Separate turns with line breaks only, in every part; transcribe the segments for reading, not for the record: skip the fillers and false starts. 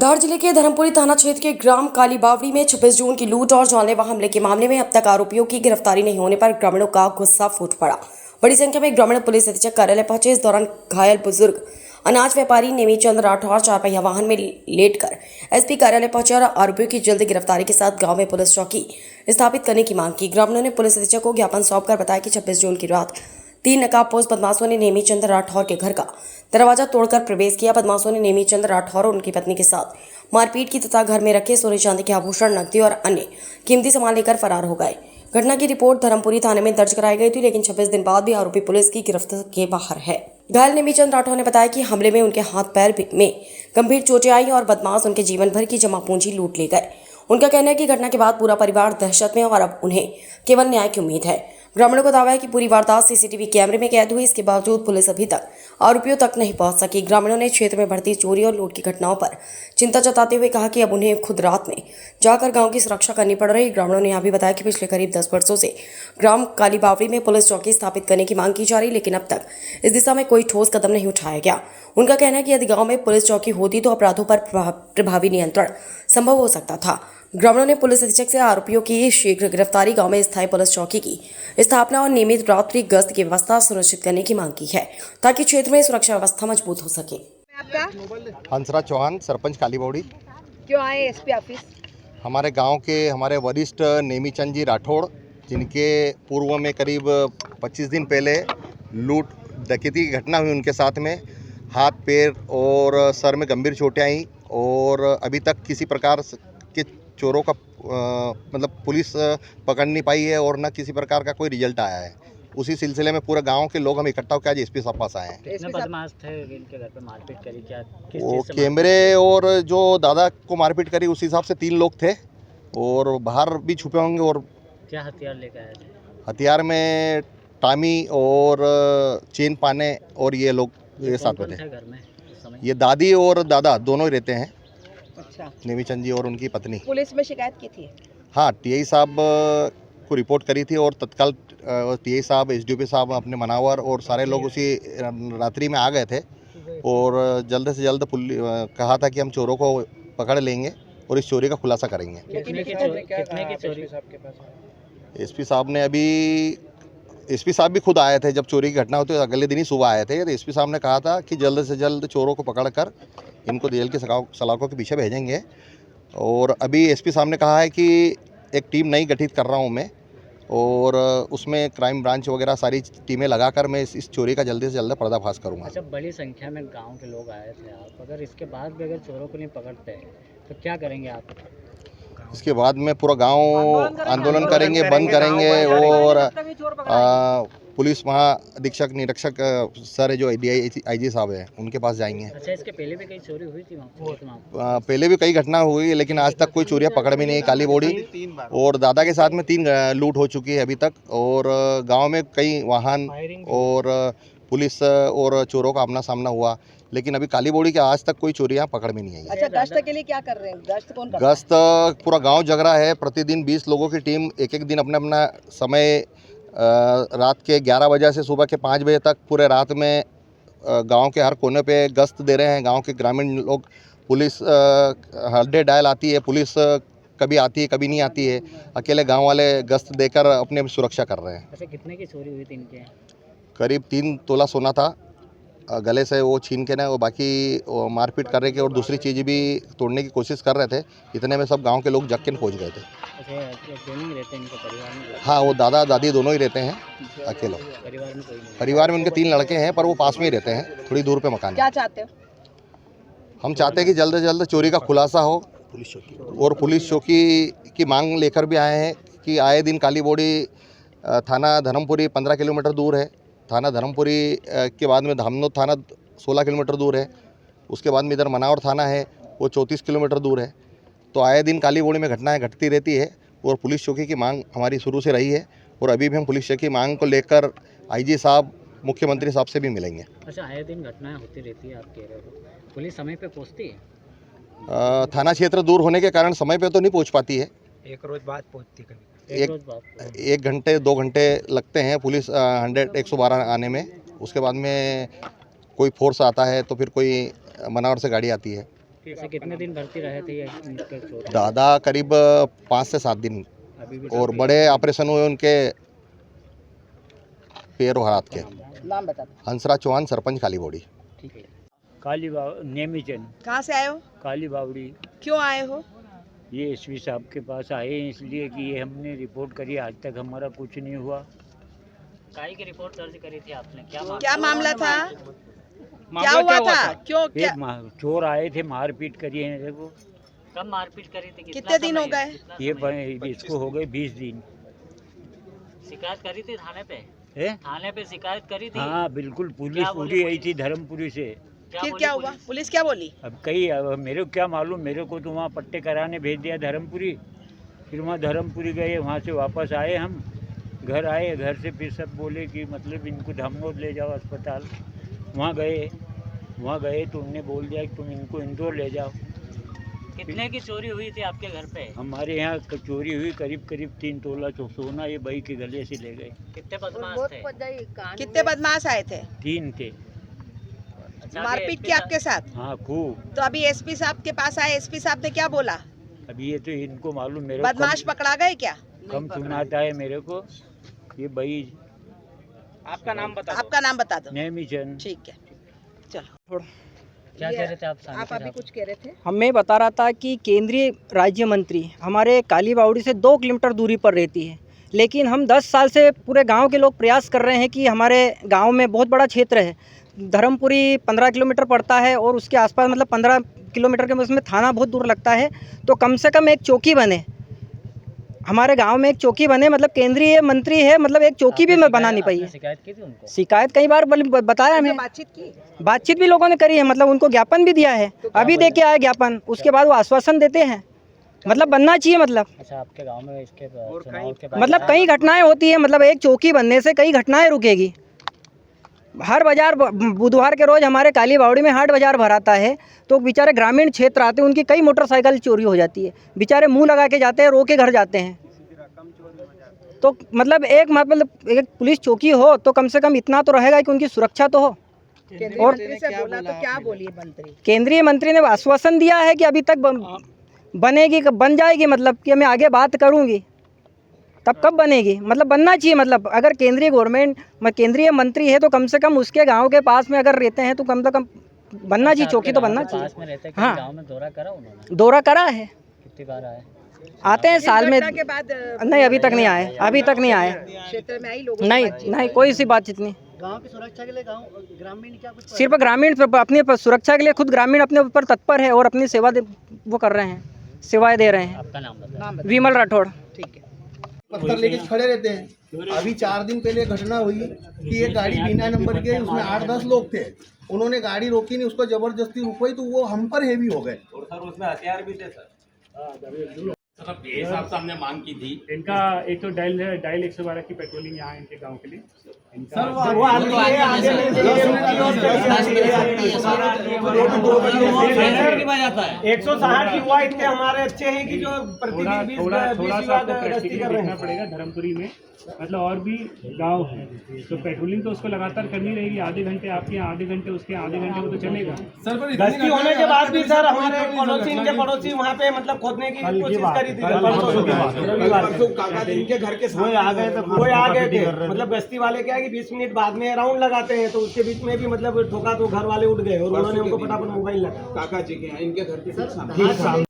धार जिले के धर्मपुरी थाना क्षेत्र के ग्राम कालीबावड़ी में 26 जून की लूट और जानलेवा हमले के मामले में अब तक आरोपियों की गिरफ्तारी नहीं होने पर ग्रामीणों का गुस्सा फूट पड़ा। बड़ी संख्या में ग्रामीण पुलिस अधीक्षक कार्यालय पहुंचे। इस दौरान घायल बुजुर्ग अनाज व्यापारी नेमीचंद राठौर 4 पहिया वाहन में लेटकर एसपी कार्यालय पहुंचे और आरोपियों की जल्द गिरफ्तारी के साथ गांव में पुलिस चौकी स्थापित करने की मांग की। ग्रामीणों ने पुलिस अधीक्षक को ज्ञापन सौंपकर बताया कि 26 जून की रात 3 नकाबपोश बदमाशों ने नेमीचंद राठौर के घर का दरवाजा तोड़कर प्रवेश किया। बदमाशों ने नेमीचंद राठौर और उनकी पत्नी के साथ मारपीट की तथा घर में रखे सोने चांदी के आभूषण, नकदी और अन्य कीमती सामान लेकर फरार हो गए। घटना की रिपोर्ट धर्मपुरी थाने में दर्ज कराई गई थी, लेकिन 26 दिन बाद भी आरोपी पुलिस की गिरफ्त के बाहर है। घायल नेमीचंद राठौर ने बताया कि हमले में उनके हाथ पैर में गंभीर चोटें आई और बदमाश उनके जीवन भर की जमा पूंजी लूट ले गए। उनका कहना है कि घटना के बाद पूरा परिवार दहशत में और अब उन्हें केवल न्याय की उम्मीद है। ग्रामीणों का दावा है कि पूरी वारदात सीसीटीवी कैमरे में कैद हुई। इसके बावजूद पुलिस अभी तक आरोपियों तक नहीं पहुंच सकी। ग्रामीणों ने क्षेत्र में बढ़ती चोरी और लूट की घटनाओं पर चिंता जताते हुए कहा कि अब उन्हें खुद रात में जाकर गांव की सुरक्षा करनी पड़ रही। ग्रामीणों ने यह भी बताया कि पिछले करीब 10 वर्षों से ग्राम कालीबावड़ी में पुलिस चौकी स्थापित करने की मांग की जा रही, लेकिन अब तक इस दिशा में कोई ठोस कदम नहीं उठाया गया। उनका कहना है कि यदि गाँव में पुलिस चौकी होती तो अपराधों पर प्रभावी नियंत्रण संभव हो सकता था। ग्रामीणों ने पुलिस अधीक्षक से आरोपियों की शीघ्र गिरफ्तारी, गांव में स्थायी पुलिस चौकी की स्थापना और नियमित रात्रि गश्त की व्यवस्था सुनिश्चित करने की मांग की है, ताकि क्षेत्र में सुरक्षा व्यवस्था मजबूत हो सके।
आपका हंसराज चौहान, सरपंच कालीबावड़ी।
क्यों आए एसपी ऑफिस?
हमारे गांव के हमारे वरिष्ठ नेमीचंद जी राठौड़, जिनके पूर्व में करीब 25 दिन पहले लूट डकैती की घटना हुई, उनके साथ में हाथ पैर और सर में गंभीर चोटें आई और अभी तक किसी प्रकार के चोरों का मतलब पुलिस पकड़ नहीं पाई है और न किसी प्रकार का कोई रिजल्ट आया है। उसी सिलसिले में पूरे गांव के लोग हम इकट्ठा होकर आज एसपी साहब पास आए हैं।
कितने बदमाश थे इनके घर पे मारपीट करी? क्या
वो कैमरे और जो दादा को मारपीट करी उस हिसाब से 3 लोग थे और बाहर भी छुपे होंगे। और
क्या हथियार लेकर आए थे?
हथियार में टामी और चेन पाने और ये लोग ये साथ में थे।
घर में इस समय
ये दादी और दादा दोनों ही रहते हैं।
अच्छा,
नेमीचंद जी और उनकी पत्नी।
पुलिस में शिकायत की थी?
हाँ, टीआई साहब को रिपोर्ट करी थी और तत्काल टीआई साहब, एसडीओपी साहब, अपने मनावर और सारे लोग उसी रात्रि में आ गए थे और जल्द से जल्द कहा था कि हम चोरों को पकड़ लेंगे और इस चोरी का खुलासा करेंगे।
कितने की चोरी?
एसपी साहब ने एसपी साहब भी खुद आए थे जब चोरी की घटना होती है, अगले दिन ही सुबह आए थे। तो एसपी साहब ने कहा था कि जल्द से जल्द चोरों को पकड़कर इनको जेल की सलाखों के पीछे भेजेंगे। और अभी एसपी साहब ने कहा है कि एक टीम नई गठित कर रहा हूं मैं और उसमें क्राइम ब्रांच वगैरह सारी टीमें लगाकर मैं इस चोरी का जल्दी से जल्द पर्दाफाश करूंगा।
अच्छा, बड़ी संख्या में गांव के लोग आए थे आप, अगर इसके बाद भी अगर चोरों को नहीं पकड़ते तो क्या करेंगे आप? इसके
बाद में पूरा गांव आंदोलन करेंगे, बंद करेंगे और पुलिस महाअधीक्षक निरीक्षक सर जो आईजी साहब हैं उनके पास जाएंगे।
अच्छा, इसके पहले भी कई चोरी हुई थी वहाँ?
पहले भी कई घटना हुई, लेकिन आज तक कोई चोरियां पकड़ में नहीं। कालीबावड़ी और दादा के साथ में 3 लूट हो चुकी है अभी तक और गांव में कई वाहन और पुलिस और चोरों का आमना सामना हुआ, लेकिन अभी कालीबावड़ी के आज तक कोई चोरियां पकड़ में नहीं आई।
अच्छा, गश्त के लिए क्या कर रहे हैं? गश्त कौन कर?
गश्त पूरा गांव जग रहा है। प्रतिदिन 20 लोगों की टीम एक दिन अपना समय रात के 11 बजे से सुबह के 5 बजे तक पूरे रात में गांव के हर कोने पे गश्त दे रहे हैं। गांव के ग्रामीण लोग, पुलिस 100 डायल आती है, पुलिस कभी आती है कभी नहीं आती है, अकेले गांव वाले गश्त देकर अपने सुरक्षा कर रहे हैं।
अच्छा, कितने की चोरी हुई थी इनके?
करीब 3 तोला सोना था गले से, वो छीन के ना वो बाकी मारपीट कर रहे थे और दूसरी चीज़ भी तोड़ने की कोशिश कर रहे थे। इतने में सब गांव के लोग जग के पहुँच गए थे।
अच्छा, दोनों ही रहते हैं इनके परिवार में?
हाँ, वो दादा दादी दोनों ही रहते हैं अकेले।
परिवार में कोई नहीं?
परिवार में उनके 3 लड़के हैं पर वो पास में ही रहते हैं, थोड़ी दूर पे मकान।
क्या चाहते हो?
हम चाहते हैं कि जल्द से जल्द चोरी का खुलासा हो और पुलिस चौकी की मांग लेकर भी आए हैं कि आए दिन कालीबावड़ी थाना धर्मपुरी 15 किलोमीटर दूर है, थाना धर्मपुरी के बाद में धामनोद थाना 16 किलोमीटर दूर है, उसके बाद में इधर मनावर थाना है वो 34 किलोमीटर दूर है। तो आए दिन कालीबावड़ी में घटनाएं घटती रहती है और पुलिस चौकी की मांग हमारी शुरू से रही है और अभी भी हम पुलिस चौकी की मांग को लेकर आईजी साहब, मुख्यमंत्री साहब से भी मिलेंगे।
अच्छा, आए दिन घटनाएं होती रहती है आप कह रहे हो, पुलिस समय पे पहुँचती है?
थाना क्षेत्र दूर होने के कारण समय पे तो नहीं पहुँच पाती है।
एक रोज बाद पहुँचती है?
1 घंटे 2 घंटे लगते हैं पुलिस 112 आने में। उसके बाद में कोई फोर्स आता है तो फिर कोई मनावर से गाड़ी आती है।
ऐसे कितने दिन भर्ती रहे थे ये इनके चोर?
दादा करीब 5 से 7 दिन,
अभी भी
और बड़े ऑपरेशन हुए उनके पैर और हाथ के।
नाम बता दो।
हंसराज चौहान, सरपंच काली बॉडी।
ठीक है।
काली नेमीचंद
कहाँ से आए हो?
काली बावड़ी।
क्यों आए हो?
ये एसपी साहब के पास आए हैं इसलिए कि ये हमने रिपोर्ट करी, आज तक हमारा कुछ नहीं हुआ।
काई की रिपोर्ट दर्ज करी थी आपने?
क्या मामला था? क्या हुआ था? क्यों क्या?
चोर आए थे, मारपीट करी है मेरे को।
कब मारपीट करी थी?
कितने दिन हो गए?
इसको हो गए 20 दिन।
शिकायत करी थी थाने पे?
है?
थाने पे शिकायत करी थी?
हाँ बिल्कुल, पुलिस पूरी आई थी धर्मपुरी से।
फिर क्या हुआ? पुलिस क्या बोली?
अब मेरे को क्या मालूम, मेरे को तो वहाँ पट्टे कराने भेज दिया धर्मपुरी। फिर वहाँ धर्मपुरी गए, वहाँ से वापस आए, हम घर आए। घर से फिर सब बोले कि मतलब इनको धमनोद ले जाओ अस्पताल। वहाँ गए तो उनने बोल दिया कि तुम इनको इंदौर ले जाओ।
कितने की चोरी हुई थी आपके घर पे?
हमारे यहाँ चोरी हुई करीब 3 तोला सोना, ये बही के गले से ले गए।
कितने बदमाश थे?
कितने बदमाश आए थे?
3 थे।
अच्छा,
मारपीट की आपके साथ?
हाँ खूब।
तो अभी एसपी साहब के पास आए, एसपी साहब ने क्या बोला?
अभी ये तो इनको मालूम, मेरे
बदमाश पकड़ा गए क्या?
कम सुनाता है मेरे को ये बही।
आपका नाम बता दो।
नेमीचंद।
ठीक है, चलो।
क्या कह रहे थे आप?
आप अभी कुछ कह रहे थे?
हमें बता रहा था कि केंद्रीय राज्य मंत्री हमारे काली बावड़ी से 2 किलोमीटर दूरी पर रहती है, लेकिन हम 10 साल से पूरे गांव के लोग प्रयास कर रहे हैं कि हमारे गांव में बहुत बड़ा क्षेत्र है, धर्मपुरी 15 किलोमीटर पड़ता है और उसके आसपास मतलब 15 किलोमीटर के उसमें थाना बहुत दूर लगता है, तो कम से कम एक चौकी बने हमारे गांव में, एक चौकी बने। मतलब केंद्रीय मंत्री है, मतलब एक चौकी भी मैं बना नहीं पाई है।
शिकायत की थी उनको?
शिकायत कई बार बताया हमें, बातचीत भी लोगों ने करी है, मतलब उनको ज्ञापन भी दिया है, अभी दे के आए ज्ञापन, उसके बाद वो आश्वासन देते हैं। मतलब बनना चाहिए, मतलब
अच्छा, आपके गांव में इसके चुनाव के बाद
मतलब कई घटनाएं होती है, मतलब एक चौकी बनने से कई घटनाएं रुकेगी। हर बाजार बुधवार के रोज हमारे काली बावड़ी में हाट बाजार भराता है, तो बेचारे ग्रामीण क्षेत्र आते हैं, उनकी कई मोटरसाइकिल चोरी हो जाती है, बेचारे मुंह लगा के जाते हैं, रो के घर जाते हैं। तो मतलब एक पुलिस चौकी हो तो कम से कम इतना तो रहेगा कि उनकी सुरक्षा तो हो। और
क्या बोलिए मंत्री?
केंद्रीय मंत्री ने आश्वासन दिया है कि अभी तक बनेगी, बन जाएगी, मतलब कि मैं आगे बात करूंगी। तब कब बनेगी? मतलब बनना चाहिए, मतलब अगर केंद्रीय मंत्री है तो कम से कम उसके गांव के पास में अगर रहते हैं तो कम से कम बनना चाहिए, चौकी तो बनना चाहिए।
पास में रहते हैं,
हाँ,
गांव में दौरा करा उन्होंने?
दौरा करा है,
कितनी बार आए?
आते हैं साल में।
के बाद
नहीं, अभी तक नहीं आए, अभी तक नहीं आए।
क्षेत्र में आई लोग?
नहीं, कोई सी बातचीत नहीं।
गांव की सुरक्षा के लिए ग्रामीण क्या कुछ?
सिर्फ ग्रामीण अपनी सुरक्षा के लिए खुद ग्रामीण अपने ऊपर तत्पर है और अपनी सेवा वो कर रहे हैं, सेवाएं दे रहे हैं।
आपका नाम बताओ?
विमल राठौड़।
ठीक है।
पत्थर लेके खड़े रहते हैं। अभी 4 दिन पहले घटना हुई कि एक गाड़ी बिना नंबर के, उसमें 8-10 लोग थे, उन्होंने गाड़ी रोकी नहीं, उसको जबरदस्ती रुकवाई तो वो हम पर हेवी हो गए।
और सर उसमें हथियार भी थे सर। ये हिसाब से हमने मांग की थी।
इनका एक तो डायल 112 की पेट्रोलिंग यहाँ इनके गांव के लिए।
सर वो आगे
160 युवा इतने हमारे अच्छे हैं कि जो प्रतिदिन थोड़ा सा आपको प्रैक्टिकली देखना पड़ेगा। धर्मपुरी में मतलब और भी गांव है, तो पेट्रोलिंग तो उसको लगातार करनी रहेगी। आधे घंटे आपके यहाँ, आधे घंटे उसके, आधे घंटे वो तो चलेगा।
गश्ती होने के बाद भी सर हमारे इनके पड़ोसी वहाँ पे मतलब खोदने की कोशिश करी थी।
काका जी इनके घर के
वो आ गए थे, मतलब गश्ती वाले क्या है कि 20 मिनट बाद में राउंड लगाते हैं, तो उसके बीच में भी मतलब ठोका तो घर वाले उठ गए और उन्होंने उनको फटाफट मोबाइल लगा।
काका जी के इनके घर के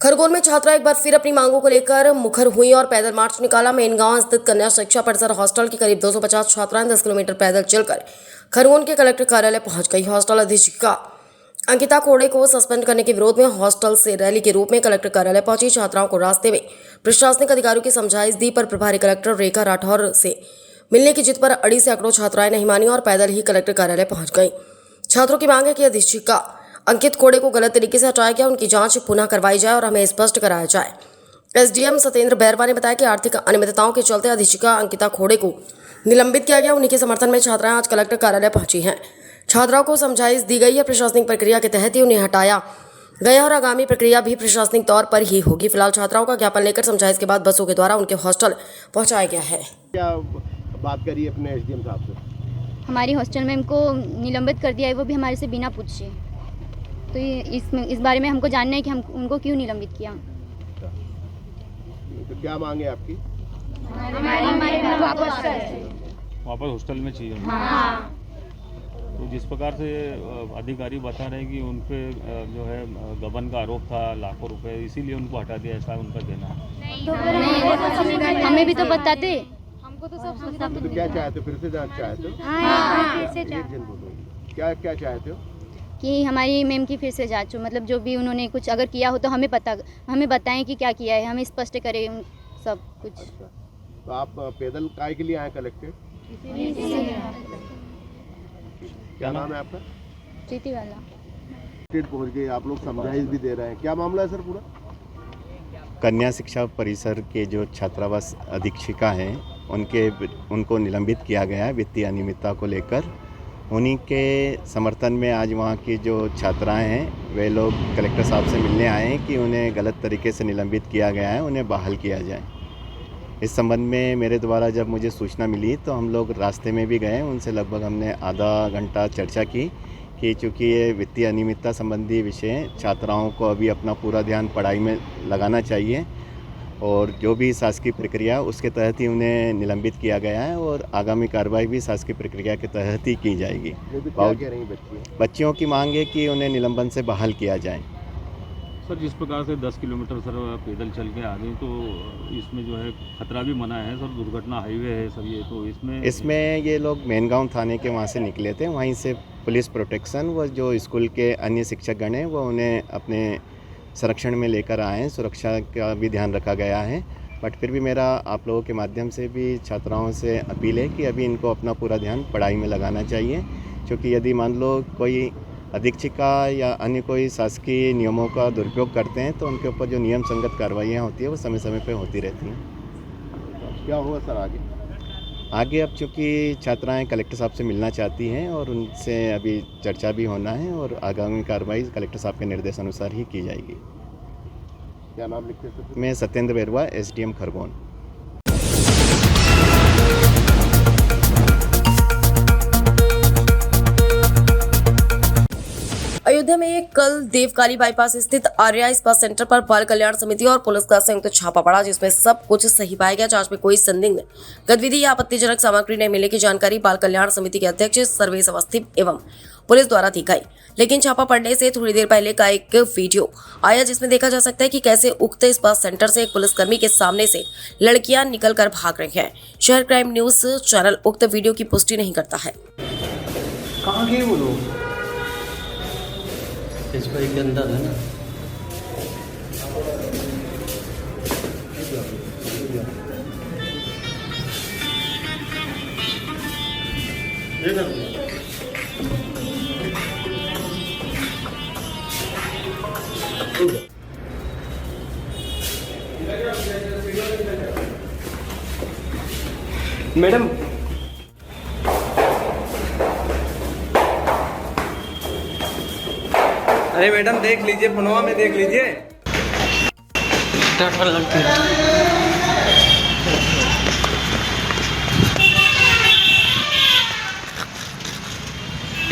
खरगोन में छात्रा एक बार फिर अपनी मांगों को लेकर मुखर हुई और पैदल मार्च निकाला। मेन गांव स्थित कन्या शिक्षा परिसर हॉस्टल की करीब 250 छात्राएं 10 किलोमीटर पैदल चलकर खरगोन के कलेक्टर कार्यालय पहुंच गई। हॉस्टल अधीक्षिका अंकिता खोड़े को सस्पेंड करने के विरोध में हॉस्टल से रैली के रूप में कलेक्टर कार्यालय पहुंची छात्राओं को रास्ते में प्रशासनिक अधिकारियों की समझाइश दी, पर प्रभारी कलेक्टर रेखा राठौर से मिलने की जिद पर अड़ी सैकड़ों छात्राएं नहीं मानी और पैदल ही कलेक्टर कार्यालय पहुंच गई। छात्रों की मांग है कि अधीक्षिका अंकित खोड़े को गलत तरीके से हटाया गया, उनकी जांच पुनः करवाई जाए और हमें स्पष्ट कराया जाए। एसडीएम सत्येंद्र बैरवा ने बताया कि आर्थिक अनियमितताओं के चलते अधीक्षिका अंकिता खोड़े को निलंबित किया गया। उन्हीं के समर्थन में छात्राएं आज कलेक्टर कार्यालय पहुंची हैं। छात्राओं को समझाइश दी गई है, प्रशासनिक प्रक्रिया के तहत ही उन्हें हटाया गया और आगामी प्रक्रिया भी प्रशासनिक तौर पर ही होगी। फिलहाल छात्राओं का ज्ञापन लेकर समझाइश के बाद बसों के द्वारा उनके हॉस्टल पहुंचाया गया है।
क्या बात करिए अपने एसडीएम साहब से?
हमारी हॉस्टल में हमको निलंबित कर दिया है, वो भी हमारे से बिना पूछे। तो ये इस बारे में हमको जानना है कि हम उनको क्यों निलंबित किया।
तो क्या मांगे आपकी?
वापस हॉस्टल में चाहिए। तो जिस प्रकार से अधिकारी बता रहे हैं कि उन पे जो है गबन का आरोप था लाखों रुपए, इसीलिए उनको हटा दिया, ऐसा उनका कहना है।
हमें भी तो बताते,
हमको तो सब सुविधा। तो क्या चाहते हो? फिर से जांच चाहते हो? क्या क्या चाहते हो?
कि हमारी मैम की फिर से जांच हो, मतलब जो भी उन्होंने कुछ अगर किया हो तो हमें बताएं कि क्या किया है, हमें स्पष्ट करें सब कुछ।
अच्छा। तो आप पैदल काय के लिए आए कलेक्टर? क्या नाम है आपका?
प्रीति वाला।
पहुंच गए, आप लोग समझाइश भी दे रहे हैं, क्या मामला है सर पूरा?
कन्या शिक्षा परिसर के जो छात्रावास अधीक्षिका हैं उनको निलंबित किया गया है वित्तीय अनियमितता को लेकर। उन्हीं के समर्थन में आज वहाँ की जो छात्राएं हैं वे लोग कलेक्टर साहब से मिलने आए हैं कि उन्हें गलत तरीके से निलंबित किया गया है, उन्हें बहाल किया जाए। इस संबंध में मेरे द्वारा जब मुझे सूचना मिली तो हम लोग रास्ते में भी गए, उनसे लगभग हमने आधा घंटा चर्चा की कि चूँकि ये वित्तीय अनियमितता संबंधी विषय छात्राओं को अभी अपना पूरा ध्यान पढ़ाई में लगाना चाहिए और जो भी शासकीय प्रक्रिया उसके तहत ही उन्हें निलंबित किया गया है और आगामी कार्रवाई भी शासकीय प्रक्रिया के तहत ही की जाएगी। बच्चियों की मांग है कि उन्हें निलंबन से बहाल किया जाए।
सर जिस प्रकार से 10 किलोमीटर सर पैदल चल के आ गए तो इसमें जो है खतरा भी मना है सर, दुर्घटना हाईवे है सर ये, तो इसमें
ये लोग मैनगांव थाने के वहाँ से निकले थे, वहीं से पुलिस प्रोटेक्शन व जो स्कूल के अन्य शिक्षकगण हैं वो उन्हें अपने संरक्षण में लेकर आए हैं, सुरक्षा का भी ध्यान रखा गया है। बट फिर भी मेरा आप लोगों के माध्यम से भी छात्राओं से अपील है कि अभी इनको अपना पूरा ध्यान पढ़ाई में लगाना चाहिए, क्योंकि यदि मान लो कोई अधीक्षिका या अन्य कोई शासकीय नियमों का दुरुपयोग करते हैं तो उनके ऊपर जो नियम संगत कार्रवाइयाँ होती है वो समय समय पर होती रहती हैं।
क्या होगा सर आगे?
अब चूँकि छात्राएं कलेक्टर साहब से मिलना चाहती हैं और उनसे अभी चर्चा भी होना है और आगामी कार्रवाई कलेक्टर साहब के निर्देशानुसार ही की जाएगी।
क्या नाम लिखते हैं?
मैं सत्येंद्र बेरवा, एसडीएम खरगोन।
अयोध्या में कल देवकाली बाईपास स्थित आर्या स्पा सेंटर पर बाल कल्याण समिति और पुलिस का संयुक्त छापा पड़ा, जिसमें सब कुछ सही पाया गया। जांच में कोई संदिग्ध गतिविधि या आपत्तिजनक सामग्री नहीं मिलने की जानकारी बाल कल्याण समिति के अध्यक्ष सर्वेश अवस्थी एवं पुलिस द्वारा दी गई। लेकिन छापा पड़ने से थोड़ी देर पहले का एक वीडियो आया जिसमें देखा जा सकता है कि कैसे उक्त स्पा सेंटर से एक पुलिसकर्मी के सामने से लड़कियां निकलकर भाग रही हैं। शहर क्राइम न्यूज चैनल उक्त वीडियो की पुष्टि नहीं करता है।
कहाँ गए वो लोग?
इस पर के अंदर है ना।
मैडम अरे मैडम देख लीजिए, फोनवा में देख लीजिए।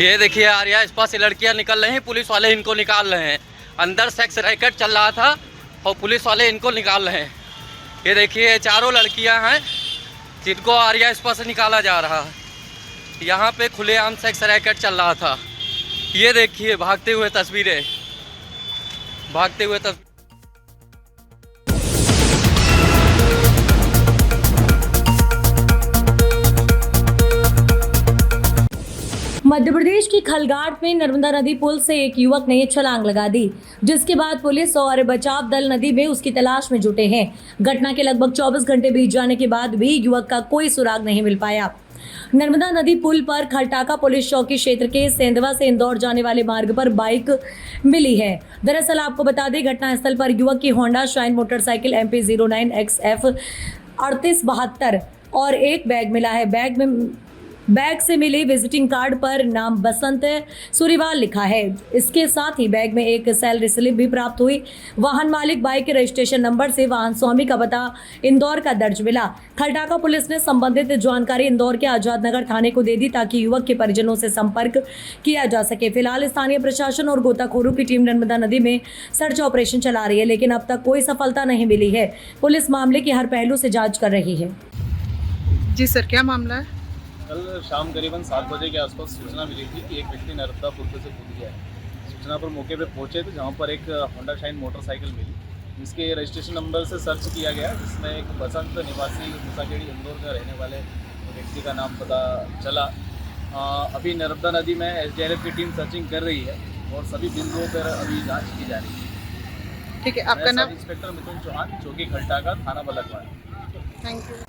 ये देखिए आर्या स्पा से लड़कियां निकल रही हैं, पुलिस वाले इनको निकाल रहे हैं। अंदर सेक्स रैकेट चल रहा था और पुलिस वाले इनको निकाल रहे हैं। ये देखिए चारों लड़कियां हैं जिनको आर्या स्पा से निकाला जा रहा है। यहाँ पे खुलेआम सेक्स रैकेट चल रहा था। ये देखिए भागते हुए तस्वीरें, भागते हुए तस्वीरें।
मध्य प्रदेश की खलघाट में नर्मदा नदी पुल से एक युवक ने छलांग लगा दी, जिसके बाद पुलिस और बचाव दल नदी में उसकी तलाश में जुटे हैं। घटना के लगभग 24 घंटे बीत जाने के बाद भी युवक का कोई सुराग नहीं मिल पाया। नर्मदा नदी पुल पर खलटाका पुलिस चौकी क्षेत्र के सेंधवा से इंदौर जाने वाले मार्ग पर बाइक मिली है। दरअसल आपको बता दें, घटनास्थल पर युवक की Honda shine motorcycle MP 09XF 3872 और एक बैग मिला है। बैग में बैग से मिले विजिटिंग कार्ड पर नाम बसंत सूरीवाल लिखा है। इसके साथ ही बैग में एक सैलरी स्लिप भी प्राप्त हुई। वाहन मालिक बाइक के रजिस्ट्रेशन नंबर से वाहन स्वामी का पता इंदौर का दर्ज मिला। खलटाका पुलिस ने संबंधित जानकारी इंदौर के आजाद नगर थाने को दे दी ताकि युवक के परिजनों से संपर्क किया जा सके। फिलहाल स्थानीय प्रशासन और गोताखोरों की टीम नर्मदा नदी में सर्च ऑपरेशन चला रही है, लेकिन अब तक कोई सफलता नहीं मिली है। पुलिस मामले की हर पहलू से जांच कर रही है।
जी सर, क्या मामला है?
कल शाम करीबन 7 बजे के आसपास सूचना मिली थी कि एक व्यक्ति नर्मदा पुल से कूद गया है। सूचना पर मौके पर पहुंचे थे, जहां पर एक होंडा शाइन मोटरसाइकिल मिली, जिसके रजिस्ट्रेशन नंबर से सर्च किया गया, जिसमें एक बसंत निवासी मुसाखेड़ी इंदौर का रहने वाले व्यक्ति का नाम पता चला। अभी नर्मदा नदी में SDRF की टीम सर्चिंग कर रही है और सभी बिंदुओं पर अभी जाँच की जा रही है।
ठीक है, आपका नाम?
इंस्पेक्टर मिथुन चौहान, चौकी खलटाका, थाना बलकवाड़ा।
Thank you.